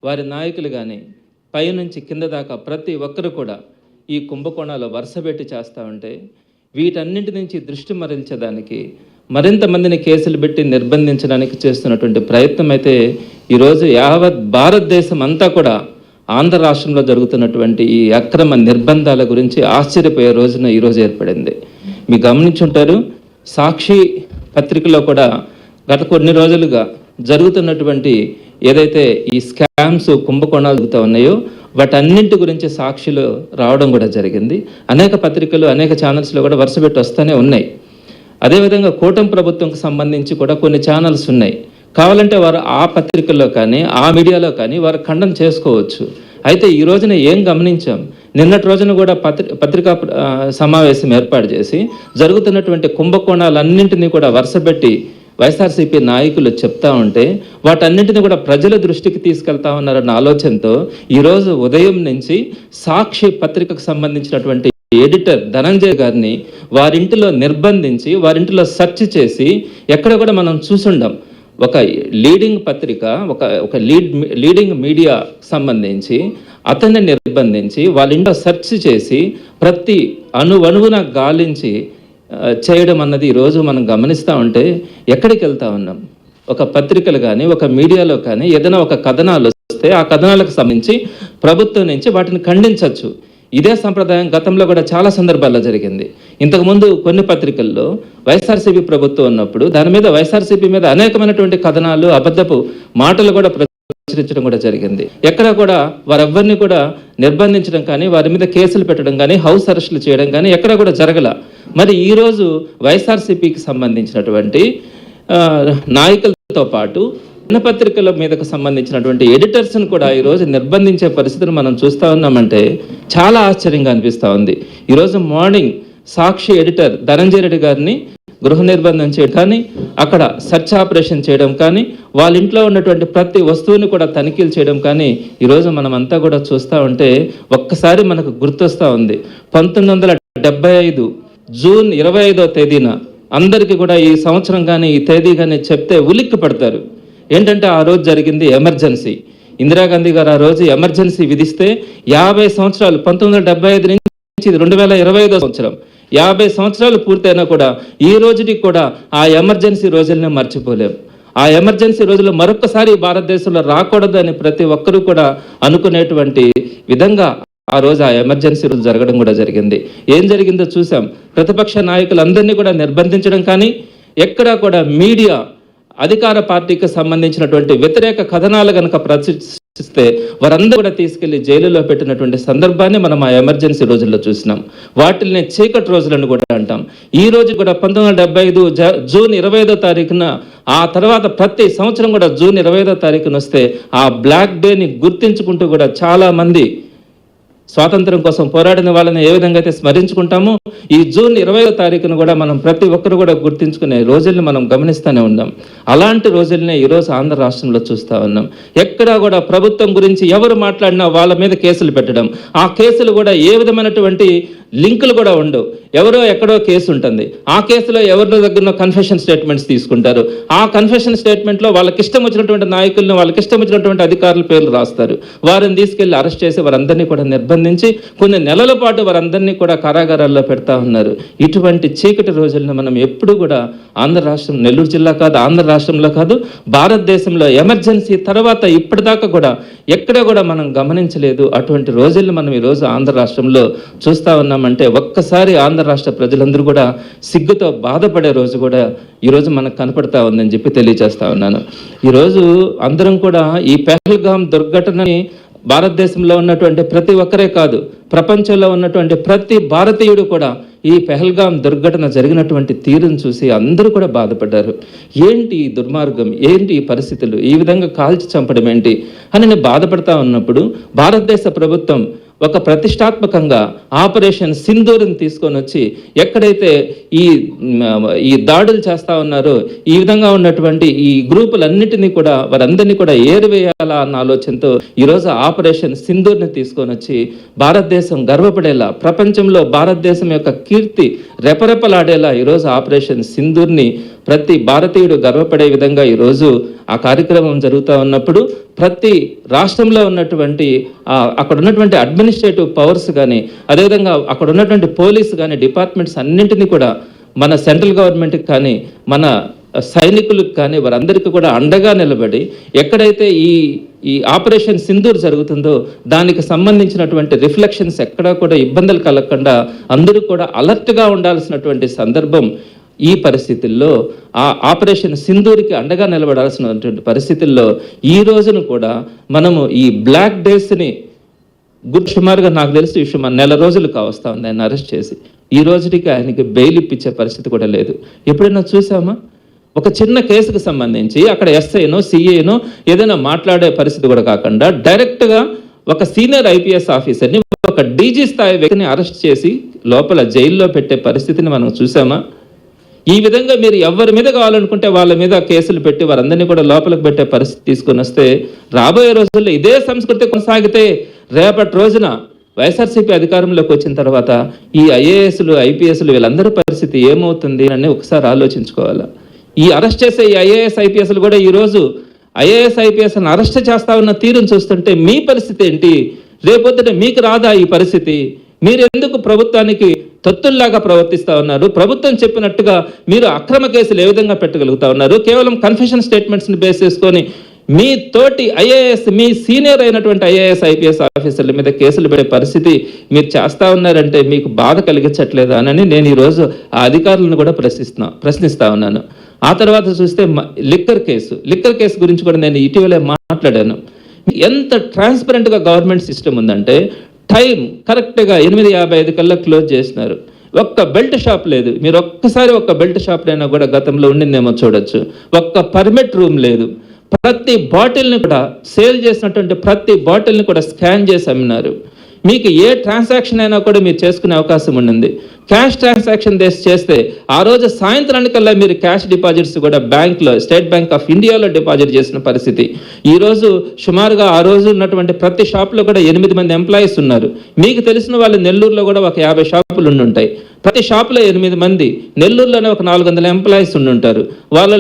వారి నాయకులు కానీ పైనుంచి కింద దాకా ప్రతి ఒక్కరు కూడా ఈ కుంభకోణాలు వరుసపెట్టి చేస్తూ ఉంటే వీటన్నింటి నుంచి దృష్టి మరల్చడానికి మరింత మందిని కేసులు పెట్టి నిర్బంధించడానికి చేస్తున్నటువంటి ప్రయత్నం అయితే ఈరోజు యావత్ భారతదేశం అంతా కూడా ఆంధ్ర రాష్ట్రంలో జరుగుతున్నటువంటి ఈ అక్రమ నిర్బంధాల గురించి ఆశ్చర్యపోయే రోజున ఈరోజు ఏర్పడింది. మీరు గమనించుంటారు, సాక్షి పత్రికలో కూడా గత కొన్ని రోజులుగా జరుగుతున్నటువంటి ఏదైతే ఈ స్కామ్స్ కుంభకోణాలు జరుగుతూ ఉన్నాయో వాటన్నింటి గురించి సాక్షిలో రావడం కూడా జరిగింది. అనేక పత్రికలు అనేక ఛానల్స్లో కూడా వరుసపెట్టి వస్తూనే ఉన్నాయి. అదేవిధంగా కూటమి ప్రభుత్వంకి సంబంధించి కూడా కొన్ని ఛానల్స్ ఉన్నాయి. కావాలంటే వారు ఆ పత్రికల్లో కానీ ఆ మీడియాలో కానీ వారు ఖండన చేసుకోవచ్చు. అయితే ఈ రోజున ఏం గమనించాం, నిన్నటి రోజున కూడా పత్రికా సమావేశం ఏర్పాటు చేసి జరుగుతున్నటువంటి కుంభకోణాలన్నింటినీ కూడా వరుసపెట్టి వైఎస్ఆర్సీపీ నాయకులు చెప్తా ఉంటే వాటన్నింటినీ కూడా ప్రజల దృష్టికి తీసుకెళ్తా ఉన్నారన్న ఆలోచనతో ఈరోజు ఉదయం నుంచి సాక్షి పత్రికకు సంబంధించినటువంటి ఎడిటర్ ధనంజయ్ గారిని వారింటిలో నిర్బంధించి వారింటిలో సెర్చ్ చేసి ఎక్కడ కూడా మనం చూసుండం. ఒక లీడింగ్ పత్రిక ఒక లీడింగ్ మీడియా సంబంధించి అతన్ని నిర్బంధించి వాళ్ళ ఇంట్లో సెర్చ్ చేసి ప్రతి అణువణువున గాలించి చేయడం అన్నది ఈరోజు మనం గమనిస్తూ ఉంటే ఎక్కడికి వెళ్తా ఉన్నాం. ఒక పత్రికలు కానీ ఒక మీడియాలో కానీ ఏదైనా ఒక కథనాలు వస్తే ఆ కథనాలకు సంబంధించి ప్రభుత్వం నుంచి వాటిని ఖండించవచ్చు. ఇదే సంప్రదాయం గతంలో కూడా చాలా సందర్భాల్లో జరిగింది. ఇంతకుముందు కొన్ని పత్రికల్లో వైఎస్ఆర్సీపీ ప్రభుత్వం ఉన్నప్పుడు దాని మీద వైఎస్ఆర్సీపీ మీద అనేకమైనటువంటి కథనాలు అబద్ధపు మాటలు కూడా ప్రచురించడం కూడా జరిగింది. ఎక్కడ కూడా వారెవ్వరిని కూడా నిర్బంధించడం కానీ వారి మీద కేసులు పెట్టడం కానీ హౌస్ అరెస్టులు చేయడం కానీ ఎక్కడ కూడా జరగల. మరి ఈరోజు వైఎస్ఆర్సీపీకి సంబంధించినటువంటి నాయకులతో పాటు దినపత్రికల మీదకు సంబంధించినటువంటి ఎడిటర్స్ని కూడా ఈరోజు నిర్బంధించే పరిస్థితిని మనం చూస్తూ ఉన్నామంటే చాలా ఆశ్చర్యంగా అనిపిస్తూ ఉంది. ఈరోజు మార్నింగ్ సాక్షి ఎడిటర్ ధనంజయ రెడ్డి గారిని గృహ నిర్బంధం చేయడం కానీ అక్కడ సెర్చ్ ఆపరేషన్ చేయడం కానీ వాళ్ళ ఇంట్లో ఉన్నటువంటి ప్రతి వస్తువుని కూడా తనిఖీలు చేయడం కానీ ఈరోజు మనం అంతా కూడా చూస్తూ ఉంటే ఒక్కసారి మనకు గుర్తొస్తూ ఉంది. 1975 జూన్ 25వ తేదీన అందరికీ కూడా ఈ సంవత్సరం కానీ ఈ తేదీ కానీ చెప్తే ఉలిక్కి పడతారు. ఏంటంటే ఆ రోజు జరిగింది ఎమర్జెన్సీ. ఇందిరాగాంధీ గారు ఆ రోజు ఎమర్జెన్సీ విధిస్తే 50 సంవత్సరాలు 1975 నుంచి 2025వ సంవత్సరం 50 సంవత్సరాలు పూర్తయినా కూడా ఈ రోజుకి కూడా ఆ ఎమర్జెన్సీ రోజులనే మర్చిపోలేం. ఆ ఎమర్జెన్సీ రోజులు మరొకసారి భారతదేశంలో రాకూడదని ప్రతి ఒక్కరూ కూడా అనుకునేటువంటి విధంగా ఆ రోజు ఆ ఎమర్జెన్సీ రోజు జరగడం కూడా జరిగింది. ఏం జరిగిందో చూసాం. ప్రతిపక్ష నాయకులందరినీ కూడా నిర్బంధించడం కానీ ఎక్కడా కూడా మీడియా అధికార పార్టీకి సంబంధించినటువంటి వ్యతిరేక కథనాలు కనుక ప్రచురిస్తే వారందరూ కూడా తీసుకెళ్లి జైలులో పెట్టినటువంటి సందర్భాన్ని మనం ఆ ఎమర్జెన్సీ రోజుల్లో చూసినాం. వాటిని చీకటి రోజులను కూడా అంటాం. ఈ రోజు కూడా 1975 జూన్ 25వ తారీఖున ఆ తర్వాత ప్రతి సంవత్సరం కూడా జూన్ 25వ తారీఖున వస్తే ఆ బ్లాక్ డేని గుర్తించుకుంటూ కూడా చాలా మంది స్వాతంత్రం కోసం పోరాడిన వాళ్ళని ఏ విధంగా అయితే స్మరించుకుంటామో ఈ జూన్ 20వ తారీఖున కూడా మనం ప్రతి ఒక్కరు కూడా గుర్తించుకునే రోజుల్ని మనం గమనిస్తూనే ఉన్నాం. అలాంటి రోజులనే ఈరోజు ఆంధ్ర రాష్ట్రంలో చూస్తూ ఉన్నాం. ఎక్కడా కూడా ప్రభుత్వం గురించి ఎవరు మాట్లాడినా వాళ్ళ మీద కేసులు పెట్టడం, ఆ కేసులు కూడా ఏ విధమైనటువంటి లింకులు కూడా ఉండవు. ఎవరో ఎక్కడో కేసు ఉంటుంది, ఆ కేసులో ఎవరి దగ్గర కన్ఫెషన్ స్టేట్మెంట్స్ తీసుకుంటారు. ఆ కన్ఫెషన్ స్టేట్మెంట్లో వాళ్ళకి ఇష్టం వచ్చినటువంటి నాయకులను వాళ్ళకి ఇష్టం వచ్చినటువంటి అధికారుల పేర్లు రాస్తారు. వారిని తీసుకెళ్లి అరెస్ట్ చేసి వారందరినీ కూడా నిర్బంధించి కొన్ని నెలల పాటు వారందరినీ కూడా కారాగారాల్లో పెడతా ఉన్నారు. ఇటువంటి చీకటి రోజులను మనం ఎప్పుడు కూడా ఆంధ్ర రాష్ట్రం, నెల్లూరు జిల్లా కాదు, ఆంధ్ర రాష్ట్రంలో కాదు, భారతదేశంలో ఎమర్జెన్సీ తర్వాత ఇప్పటిదాకా కూడా ఎక్కడ కూడా మనం గమనించలేదు. అటువంటి రోజులను మనం ఈరోజు ఆంధ్ర రాష్ట్రంలో చూస్తూ ఉన్నామంటే ఒక్కసారి ఆంధ్ర రాష్ట్ర ప్రజలందరూ కూడా సిగ్గుతో బాధపడే రోజు కూడా ఈరోజు మనకు కనపడతా ఉందని చెప్పి తెలియజేస్తా ఉన్నాను. ఈరోజు అందరం కూడా ఈ పెహల్గామ్ దుర్ఘటనని భారతదేశంలో ఉన్నటువంటి ప్రతి ఒక్కరే కాదు, ప్రపంచంలో ఉన్నటువంటి ప్రతి భారతీయుడు కూడా ఈ పెహల్గామ్ దుర్ఘటన జరిగినటువంటి తీరును చూసి అందరూ కూడా బాధపడ్డారు. ఏంటి ఈ దుర్మార్గం, ఏంటి ఈ పరిస్థితులు, ఈ విధంగా కాల్చి చంపడం ఏంటి అని నేను బాధపడతా ఉన్నప్పుడు భారతదేశ ప్రభుత్వం ఒక ప్రతిష్టాత్మకంగా ఆపరేషన్ సింధూర్ని తీసుకొని వచ్చి ఎక్కడైతే ఈ దాడులు చేస్తూ ఉన్నారో ఈ విధంగా ఉన్నటువంటి ఈ గ్రూపులన్నిటినీ కూడా వారందరినీ కూడా ఏరివేయాలా అన్న ఆలోచనతో ఈరోజు ఆపరేషన్ సింధూర్ని తీసుకొని వచ్చి భారతదేశం గర్వపడేలా, ప్రపంచంలో భారతదేశం యొక్క కీర్తి రెపరెపలాడేలా ఈరోజు ఆపరేషన్ సింధూర్ని ప్రతి భారతీయుడు గర్వపడే విధంగా ఈరోజు ఆ కార్యక్రమం జరుగుతూ ఉన్నప్పుడు ప్రతి రాష్ట్రంలో ఉన్నటువంటి అక్కడ ఉన్నటువంటి అడ్మినిస్ట్రేటివ్ పవర్స్ కానీ, అదేవిధంగా అక్కడ ఉన్నటువంటి పోలీసు కానీ, డిపార్ట్మెంట్స్ అన్నింటినీ కూడా మన సెంట్రల్ గవర్నమెంట్కి కానీ, మన సైనికులకు కానీ వారందరికీ కూడా అండగా నిలబడి ఎక్కడైతే ఈ ఆపరేషన్ సింధూర్ జరుగుతుందో దానికి సంబంధించినటువంటి రిఫ్లెక్షన్స్ ఎక్కడా కూడా ఇబ్బందులు కలగకుండా అందరూ కూడా అలర్ట్గా ఉండాల్సినటువంటి సందర్భం ఈ పరిస్థితుల్లో, ఆ ఆపరేషన్ సింధూర్కి అండగా నిలబడాల్సినటువంటి పరిస్థితుల్లో ఈ రోజును కూడా మనము ఈ బ్లాక్ డేస్ని సుమారుగా నాకు తెలిసి విషయం నెల రోజులు కావస్తా ఉంది ఆయన అరెస్ట్ చేసి. ఈ రోజుకి ఆయనకి బెయిల్ ఇప్పించే పరిస్థితి కూడా లేదు. ఎప్పుడైనా చూసామా? ఒక చిన్న కేసుకు సంబంధించి అక్కడ ఎస్ఐనో సిఐనో ఏదైనా మాట్లాడే పరిస్థితి కూడా కాకుండా డైరెక్ట్గా ఒక సీనియర్ ఐపీఎస్ ఆఫీసర్ని, ఒక డీజీ స్థాయి వ్యక్తిని అరెస్ట్ చేసి లోపల జైల్లో పెట్టే పరిస్థితిని మనం చూసామా? ఈ విధంగా మీరు ఎవరి మీద కావాలనుకుంటే వాళ్ళ మీద కేసులు పెట్టి వారందరినీ కూడా లోపలికి పెట్టే పరిస్థితి తీసుకొని వస్తే రాబోయే రోజుల్లో ఇదే సంస్కృతి కొనసాగితే రేపటి రోజున వైఎస్ఆర్సీపీ అధికారంలోకి వచ్చిన తర్వాత ఈ ఐఏఎస్లు ఐపీఎస్లు వీళ్ళందరి పరిస్థితి ఏమవుతుంది అని ఒకసారి ఆలోచించుకోవాలా. ఈ అరెస్ట్ చేసే ఈ ఐఏఎస్ ఐపీఎస్లు కూడా ఈరోజు ఐఏఎస్ ఐపీఎస్లను అరెస్ట్ చేస్తా ఉన్న తీరును చూస్తుంటే మీ పరిస్థితి ఏంటి? రేపొద్దున మీకు రాదా ఈ పరిస్థితి? మీరు ఎందుకు ప్రభుత్వానికి తొత్తుల్లాగా ప్రవర్తిస్తూ ఉన్నారు? ప్రభుత్వం చెప్పినట్టుగా మీరు అక్రమ కేసులు ఏ విధంగా పెట్టగలుగుతా ఉన్నారు? కేవలం కన్ఫెషన్ స్టేట్మెంట్స్ని బేస్ చేసుకొని మీ తోటి ఐఏఎస్, మీ సీనియర్ అయినటువంటి ఐఏఎస్ ఐపీఎస్ ఆఫీసర్ల మీద కేసులు పెట్టే పరిస్థితి మీరు చేస్తూ ఉన్నారంటే మీకు బాధ కలిగించట్లేదా అని నేను ఈరోజు ఆ అధికారులను కూడా ప్రశ్నిస్తా ఉన్నాను. ఆ తర్వాత చూస్తే లిక్కర్ కేసు గురించి కూడా నేను ఇటీవలే మాట్లాడాను. ఎంత ట్రాన్స్పరెంట్గా గవర్నమెంట్ సిస్టమ్ ఉందంటే టైం కరెక్ట్గా 8:55 కల్లా క్లోజ్ చేసినారు. ఒక్క బెల్ట్ షాప్ లేదు. మీరు ఒక్కసారి ఒక్క బెల్ట్ షాప్లైనా కూడా గతంలో ఉండిందేమో చూడొచ్చు. ఒక్క పర్మిట్ రూమ్ లేదు. ప్రతి బాటిల్ని కూడా సేల్ చేసినటువంటి ప్రతి బాటిల్ని కూడా స్కాన్ చేసి అమ్మినారు. మీకు ఏ ట్రాన్సాక్షన్ అయినా కూడా మీరు చేసుకునే అవకాశం ఉండింది. క్యాష్ ట్రాన్సాక్షన్ చేస్తే ఆ రోజు సాయంత్రానికల్లా మీరు క్యాష్ డిపాజిట్స్ కూడా బ్యాంక్లో, స్టేట్ బ్యాంక్ ఆఫ్ ఇండియాలో డిపాజిట్ చేసిన పరిస్థితి. ఈరోజు సుమారుగా ఆ రోజు ఉన్నటువంటి ప్రతి షాప్లో కూడా 8 మంది ఎంప్లాయీస్ ఉన్నారు. మీకు తెలిసిన వాళ్ళు నెల్లూరులో కూడా ఒక 50 షాపులు ఉండుంటాయి. ప్రతి షాపులో 8 మంది, నెల్లూరులోనే ఒక 400 ఎంప్లాయీస్ ఉండుంటారు. వాళ్ళ